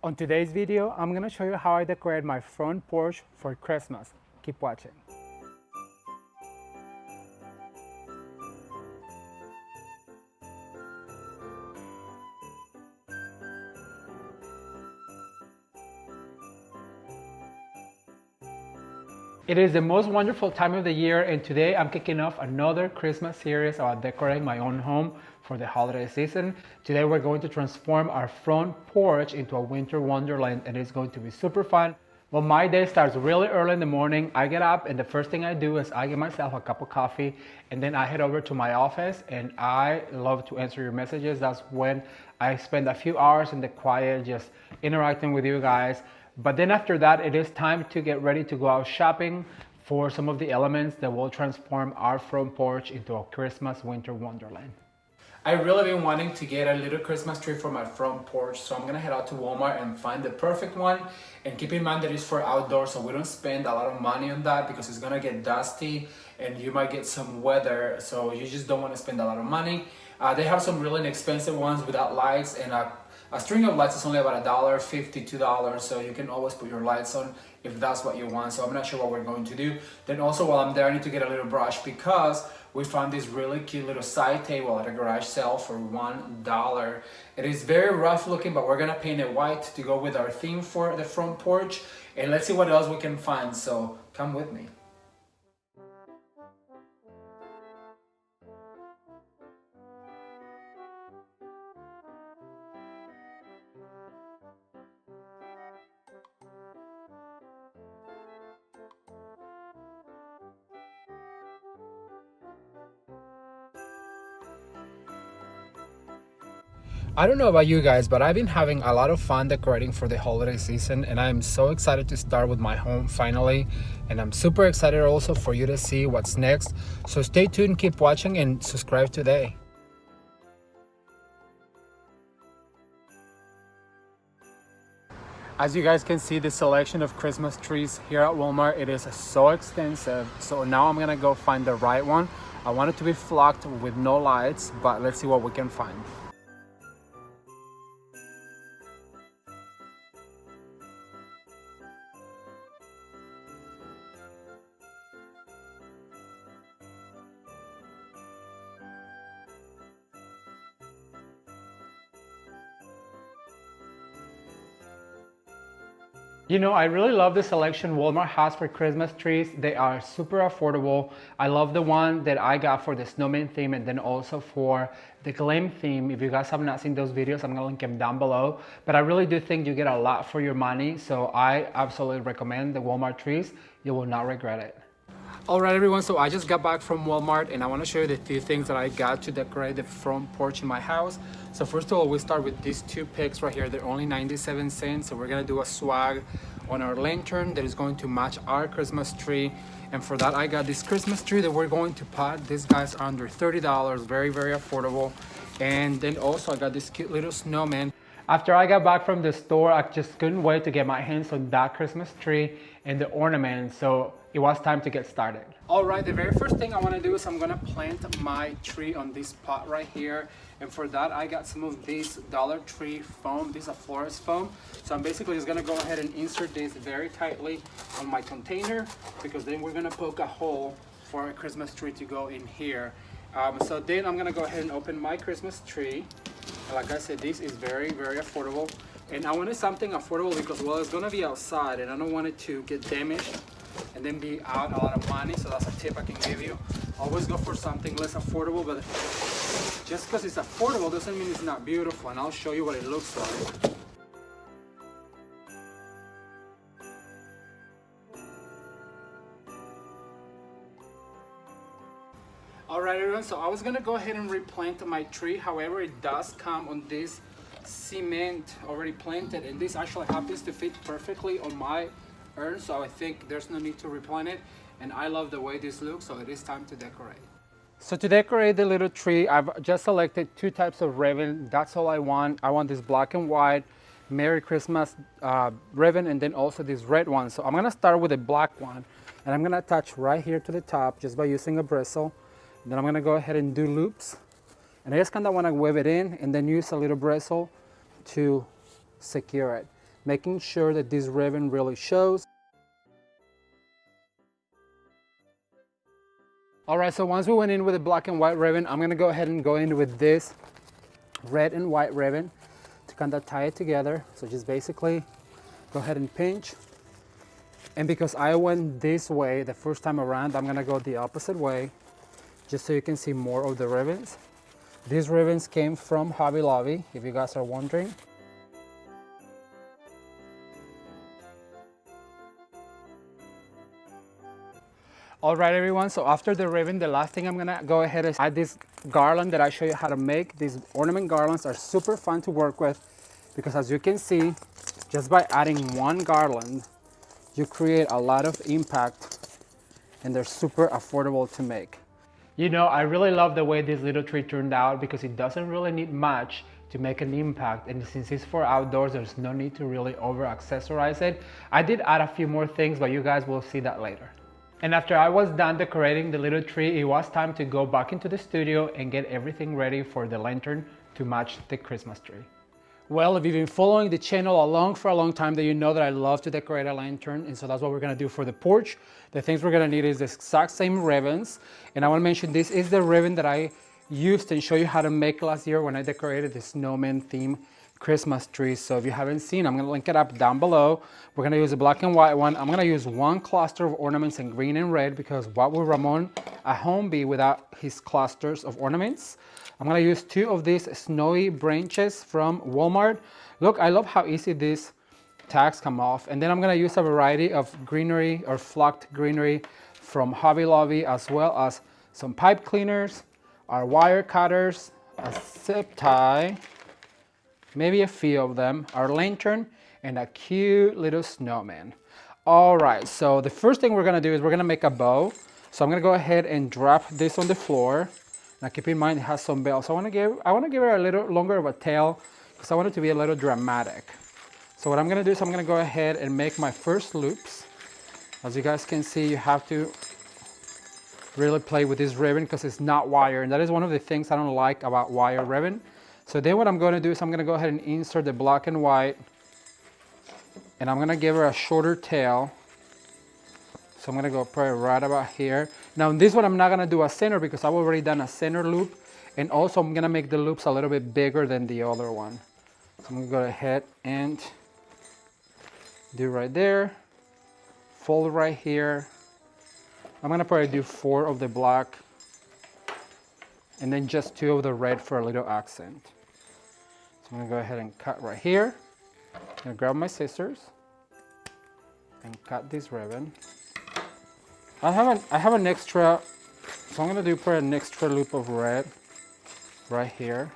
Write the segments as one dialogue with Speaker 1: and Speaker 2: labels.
Speaker 1: On today's video, I'm gonna show you how I decorate my front porch for Christmas. Keep watching. It is the most wonderful time of the year, and today I'm kicking off another Christmas series about decorating my own home for the holiday season. Today we're going to transform our front porch into a winter wonderland, and it's going to be super fun. Well, my day starts really early in the morning. I get up and the first thing I do is I get myself a cup of coffee, and then I head over to my office, and I love to answer your messages. That's when I spend a few hours in the quiet just interacting with you guys. But then after that, it is time to get ready to go out shopping for some of the elements that will transform our front porch into a Christmas winter wonderland. I've really been wanting to get a little Christmas tree for my front porch, so I'm gonna head out to Walmart and find the perfect one. And keep in mind that it's for outdoors, so we don't spend a lot of money on that because it's gonna get dusty and you might get some weather, so you just don't wanna spend a lot of money. They have some really inexpensive ones without lights, and a string of lights is only about $1.50, $2, so you can always put your lights on if that's what you want. So I'm not sure what we're going to do. Then also while I'm there, I need to get a little brush because we found this really cute little side table at a garage sale for $1. It is very rough looking, but we're gonna paint it white to go with our theme for the front porch. And let's see what else we can find, so come with me. I don't know about you guys, but I've been having a lot of fun decorating for the holiday season, and I'm so excited to start with my home finally. And I'm super excited also for you to see what's next. So stay tuned, keep watching, and subscribe today. As you guys can see, the selection of Christmas trees here at Walmart, it is so extensive. So now I'm gonna go find the right one. I want it to be flocked with no lights, but let's see what we can find. You know, I really love the selection Walmart has for Christmas trees. They are super affordable. I love the one that I got for the snowman theme, and then also for the glam theme. If you guys have not seen those videos, I'm gonna link them down below. But I really do think you get a lot for your money, so I absolutely recommend the Walmart trees. You will not regret it. All right, everyone, so I just got back from Walmart, and I want to show you the few things that I got to decorate the front porch in my house. So first of all, we start with these two picks right here. They're only 97 cents, so we're gonna do a swag on our lantern that is going to match our Christmas tree. And for that, I got this Christmas tree that we're going to pot. These guys are under $30, very, very affordable. And then also I got this cute little snowman. After I got back from the store, I just couldn't wait to get my hands on that Christmas tree and the ornaments, so it was time to get started. All right, the very first thing I want to do is I'm going to plant my tree on this pot right here. And for that, I got some of this Dollar Tree foam. This is a florist foam. So I'm basically just going to go ahead and insert this very tightly on my container, because then we're going to poke a hole for a Christmas tree to go in here. So then I'm going to go ahead and open my Christmas tree. Like I said, this is very, very affordable. And I wanted something affordable because, well, it's gonna be outside and I don't want it to get damaged and then be out a lot of money. So that's a tip I can give you. Always go for something less affordable, but just because it's affordable doesn't mean it's not beautiful. And I'll show you what it looks like. Alright, everyone, so I was gonna go ahead and replant my tree. However, it does come on this cement already planted, and this actually happens to fit perfectly on my urn, so I think there's no need to replant it. And I love the way this looks, so it is time to decorate. So to decorate the little tree, I've just selected two types of ribbon. That's all I want. I want this black and white Merry Christmas ribbon, and then also this red one. So I'm gonna start with the black one, and I'm gonna attach right here to the top just by using a bristle. And then I'm gonna go ahead and do loops. And I just kinda wanna weave it in and then use a little bristle to secure it. making sure that this ribbon really shows. All right, so once we went in with the black and white ribbon, I'm gonna go ahead and go in with this red and white ribbon to kind of tie it together. So just basically go ahead and pinch. And because I went this way the first time around, I'm gonna go the opposite way, just so you can see more of the ribbons. These ribbons came from Hobby Lobby, if you guys are wondering. All right, everyone, so after the ribbon, the last thing I'm gonna go ahead is add this garland that I show you how to make. These ornament garlands are super fun to work with because, as you can see, just by adding one garland, you create a lot of impact, and they're super affordable to make. You know, I really love the way this little tree turned out because it doesn't really need much to make an impact, and since it's for outdoors, there's no need to really over accessorize it. I did add a few more things, but you guys will see that later. And after I was done decorating the little tree, it was time to go back into the studio and get everything ready for the lantern to match the Christmas tree. Well, if you've been following the channel along for a long time, then you know that I love to decorate a lantern, and so that's what we're gonna do for the porch. The things we're gonna need is the exact same ribbons, and I wanna mention this is the ribbon that I used and show you how to make last year when I decorated the snowman theme Christmas tree. So if you haven't seen, I'm gonna link it up down below. We're gonna use a black and white one. I'm gonna use one cluster of ornaments in green and red because what would Ramon at home be without his clusters of ornaments? I'm gonna use 2 of these snowy branches from Walmart. Look, I love how easy these tags come off. And then I'm gonna use a variety of greenery or flocked greenery from Hobby Lobby, as well as some pipe cleaners, our wire cutters, a zip tie, maybe a few of them, our lantern, and a cute little snowman. All right, so the first thing we're gonna do is we're gonna make a bow. So I'm gonna go ahead and drop this on the floor. Now keep in mind it has some bells. So I wanna give it a little longer of a tail because I want it to be a little dramatic. So what I'm gonna do is I'm gonna go ahead and make my first loops. As you guys can see, you have to really play with this ribbon because it's not wire, and that is one of the things I don't like about wire ribbon. So then what I'm going to do is I'm going to go ahead and insert the black and white, and I'm going to give her a shorter tail. So I'm going to go probably right about here. Now this one I'm not going to do a center because I've already done a center loop, and also I'm going to make the loops a little bit bigger than the other one. So I'm going to go ahead and do right there, fold right here. I'm going to probably do 4 of the black and then just 2 of the red for a little accent. So I'm gonna go ahead and cut right here. I'm gonna grab my scissors and cut this ribbon. I have an extra, so I'm gonna do probably an extra loop of red right here.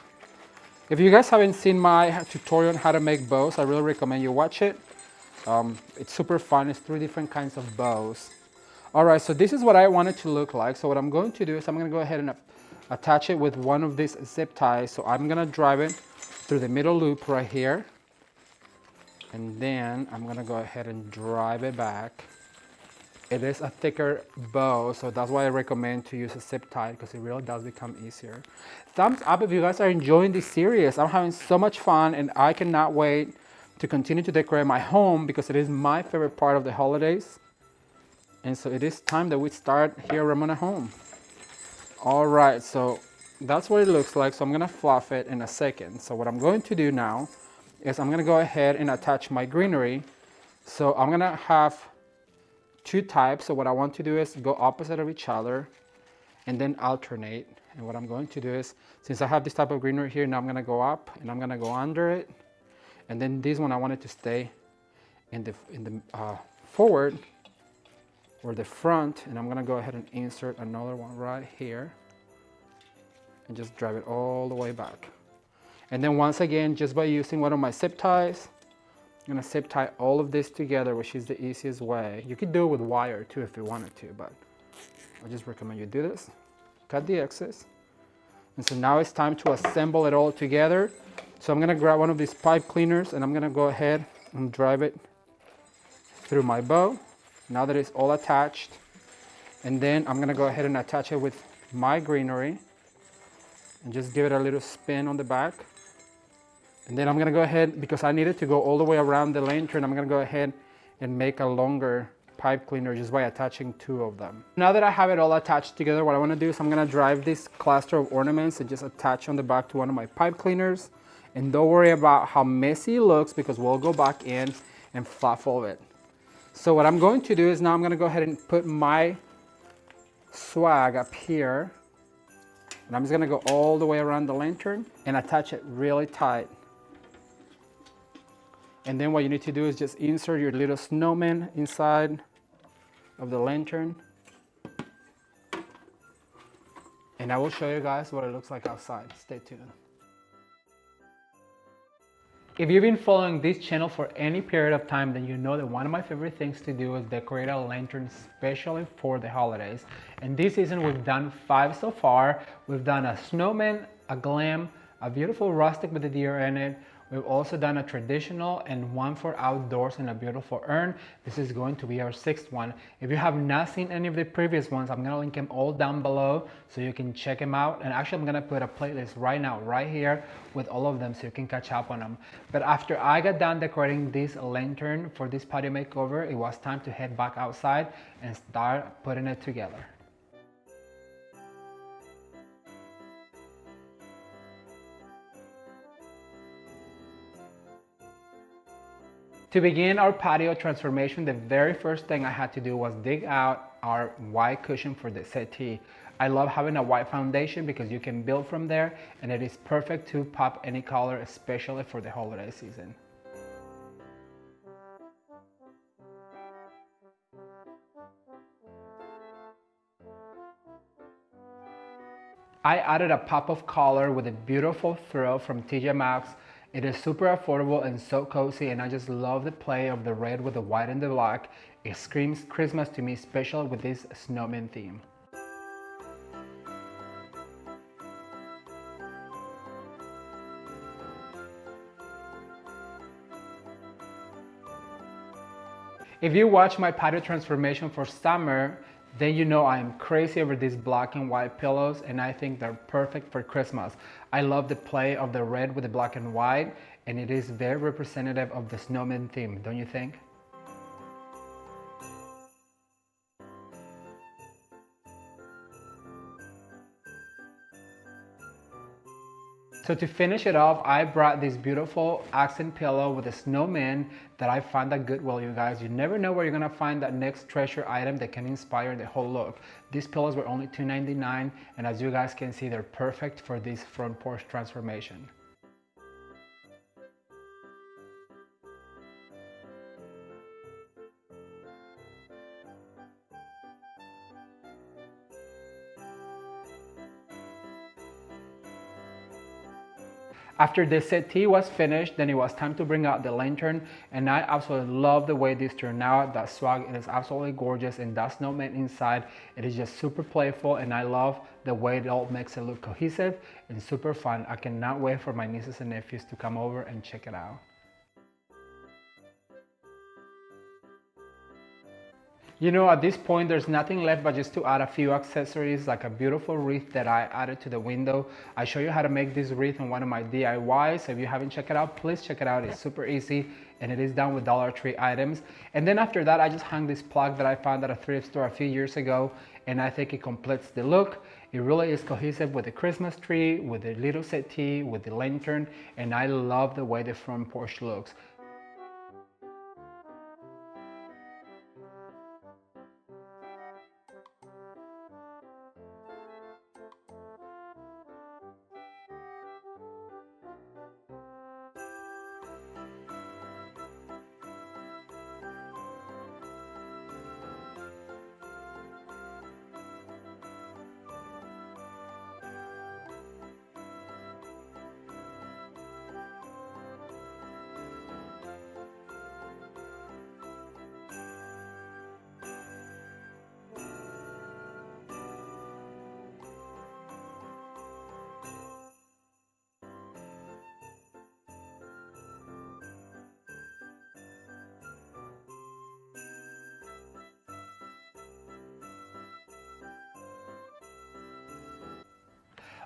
Speaker 1: If you guys haven't seen my tutorial on how to make bows, I really recommend you watch it. It's super fun. It's 3 different kinds of bows. All right, so this is what I want it to look like. So what I'm going to do is I'm gonna go ahead and attach it with one of these zip ties. So I'm gonna drive it through the middle loop right here. And then I'm gonna go ahead and drive it back. It is a thicker bow, so that's why I recommend to use a zip tie because it really does become easier. Thumbs up if you guys are enjoying this series. I'm having so much fun and I cannot wait to continue to decorate my home because it is my favorite part of the holidays. And so it is time that we start here at Ramon at home. All right, so that's what it looks like. So I'm gonna fluff it in a second. So what I'm going to do now is I'm gonna go ahead and attach my greenery. So I'm gonna have 2 types. So what I want to do is go opposite of each other and then alternate. And what I'm going to do is, since I have this type of greenery here, now I'm gonna go up and I'm gonna go under it. And then this one I want it to stay in the forward or the front, and I'm gonna go ahead and insert another one right here and just drive it all the way back. And then once again, just by using one of my zip ties, I'm gonna zip tie all of this together, which is the easiest way. You could do it with wire too if you wanted to, but I just recommend you do this. Cut the excess. And so now it's time to assemble it all together. So I'm gonna grab one of these pipe cleaners and I'm gonna go ahead and drive it through my bow. Now that it's all attached, and then I'm gonna go ahead and attach it with my greenery and just give it a little spin on the back. And then I'm gonna go ahead, because I needed to go all the way around the lantern, I'm gonna go ahead and make a longer pipe cleaner just by attaching 2 of them. Now that I have it all attached together, what I wanna do is I'm gonna drive this cluster of ornaments and just attach on the back to one of my pipe cleaners. And don't worry about how messy it looks, because we'll go back in and flat fold it. So what I'm going to do is now I'm gonna go ahead and put my swag up here. And I'm just gonna go all the way around the lantern and attach it really tight. And then what you need to do is just insert your little snowman inside of the lantern. And I will show you guys what it looks like outside. Stay tuned. If you've been following this channel for any period of time, then you know that one of my favorite things to do is decorate a lantern, especially for the holidays. And this season we've done 5 so far. We've done a snowman, a glam, a beautiful rustic with a deer in it. We've also done a traditional and one for outdoors and a beautiful urn. This is going to be our 6th one. If you have not seen any of the previous ones, I'm gonna link them all down below so you can check them out. And actually I'm gonna put a playlist right now, right here with all of them so you can catch up on them. But after I got done decorating this lantern for this patio makeover, it was time to head back outside and start putting it together. To begin our patio transformation, the very first thing I had to do was dig out our white cushion for the settee. I love having a white foundation because you can build from there, and it is perfect to pop any color, especially for the holiday season. I added a pop of color with a beautiful throw from TJ Maxx. It is super affordable and so cozy, and I just love the play of the red with the white and the black. It screams Christmas to me, especially with this snowman theme. If you watch my patio transformation for summer, then you know I am crazy over these black and white pillows, and I think they're perfect for Christmas. I love the play of the red with the black and white, and it is very representative of the snowman theme, don't you think? So to finish it off, I brought this beautiful accent pillow with a snowman that I found at Goodwill, you guys. You never know where you're gonna find that next treasure item that can inspire the whole look. These pillows were only $2.99, and as you guys can see, they're perfect for this front porch transformation. After the settee was finished, then it was time to bring out the lantern, and I absolutely love the way this turned out. That swag, it is absolutely gorgeous, and that snowman inside, it is just super playful, and I love the way it all makes it look cohesive and super fun. I cannot wait for my nieces and nephews to come over and check it out. You know, at this point, there's nothing left but just to add a few accessories, like a beautiful wreath that I added to the window. I show you how to make this wreath on one of my DIYs. So if you haven't checked it out, please check it out. It's super easy, and it is done with Dollar Tree items. And then after that, I just hung this plug that I found at a thrift store a few years ago, and I think it completes the look. It really is cohesive with the Christmas tree, with the little settee, with the lantern, and I love the way the front porch looks.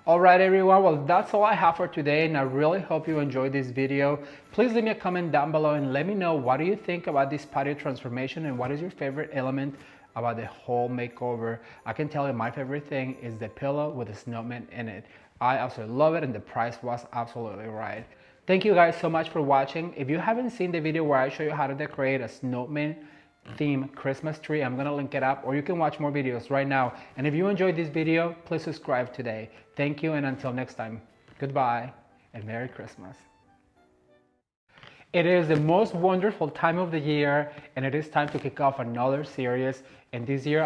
Speaker 1: All right, everyone. Well, that's all I have for today, and I really hope you enjoyed this video. Please leave me a comment down below and let me know what do you think about this patio transformation and what is your favorite element about the whole makeover. I can tell you my favorite thing is the pillow with the snowman in it. I absolutely love it, and the price was absolutely right. Thank you guys so much for watching. If you haven't seen the video where I show you how to decorate a snowman theme Christmas tree, I'm gonna link it up, or you can watch more videos right now. And if you enjoyed this video, please subscribe today. Thank you, and until next time, goodbye and Merry Christmas. It is the most wonderful time of the year, and it is time to kick off another series. And this year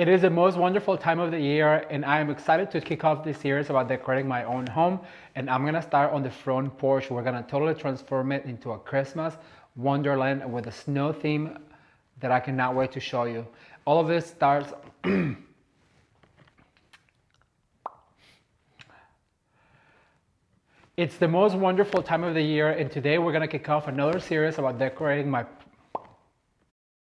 Speaker 1: it is the most wonderful time of the year, and I am excited to kick off this series about decorating my own home. And I'm gonna start on the front porch. We're gonna totally transform it into a Christmas wonderland with a snow theme that I cannot wait to show you. All of this starts It's the most wonderful time of the year, and today we're gonna kick off another series about decorating